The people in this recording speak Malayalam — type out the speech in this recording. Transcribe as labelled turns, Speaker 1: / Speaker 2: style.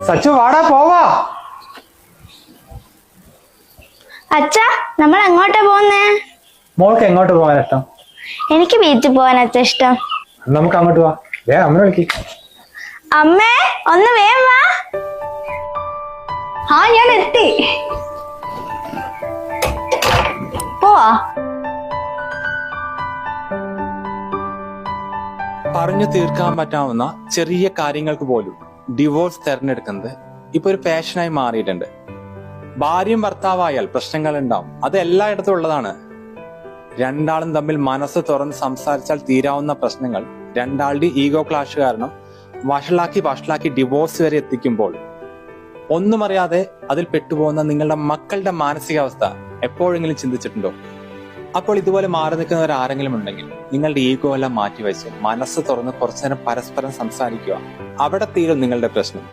Speaker 1: സച്ചു വാടാ പോവാ.
Speaker 2: അച്ഛാ, നമ്മൾ എങ്ങോട്ടാ പോകുന്നേ?
Speaker 1: മോൾക്ക് എങ്ങോട്ട് പോകാൻ ഇഷ്ടം?
Speaker 2: എനിക്ക് ബീച്ചിൽ പോകാൻ അച്ഛാ ഇഷ്ടം.
Speaker 1: നമുക്ക് അങ്ങോട്ട് പോവാ. അമ്മ വിളിക്ക്.
Speaker 2: അമ്മേ, ഒന്ന് വേഗം വാ. ആ, ഞാൻ എത്തി. പോവാ.
Speaker 3: പറഞ്ഞു തീർക്കാൻ പറ്റാവുന്ന ചെറിയ കാര്യങ്ങൾക്ക് പോലും ഡിവോഴ്സ് തെരഞ്ഞെടുക്കുന്നത് ഇപ്പൊ ഒരു പാഷനായി മാറിയിട്ടുണ്ട്. ഭാര്യയും ഭർത്താവായാൽ പ്രശ്നങ്ങൾ ഉണ്ടാവും, അത് എല്ലായിടത്തും ഉള്ളതാണ്. രണ്ടാളും തമ്മിൽ മനസ്സ് തുറന്ന് സംസാരിച്ചാൽ തീരാവുന്ന പ്രശ്നങ്ങൾ രണ്ടാളുടെ ഈഗോ ക്ലാഷ് കാരണം വഷളാക്കി ഡിവോഴ്സ് വരെ എത്തിക്കുമ്പോൾ ഒന്നും അറിയാതെ അതിൽ പെട്ടുപോകുന്ന നിങ്ങളുടെ മക്കളുടെ മാനസികാവസ്ഥ എപ്പോഴെങ്കിലും ചിന്തിച്ചിട്ടുണ്ടോ? അപ്പോൾ ഇതുപോലെ മാറി നിൽക്കുന്നവർ ആരെങ്കിലും ഉണ്ടെങ്കിൽ നിങ്ങളുടെ ഈഗോ എല്ലാം മാറ്റിവെച്ച് മനസ്സ് തുറന്ന് കുറച്ചു നേരം പരസ്പരം സംസാരിക്കുക. അവിടെ തീരും നിങ്ങളുടെ പ്രശ്നം.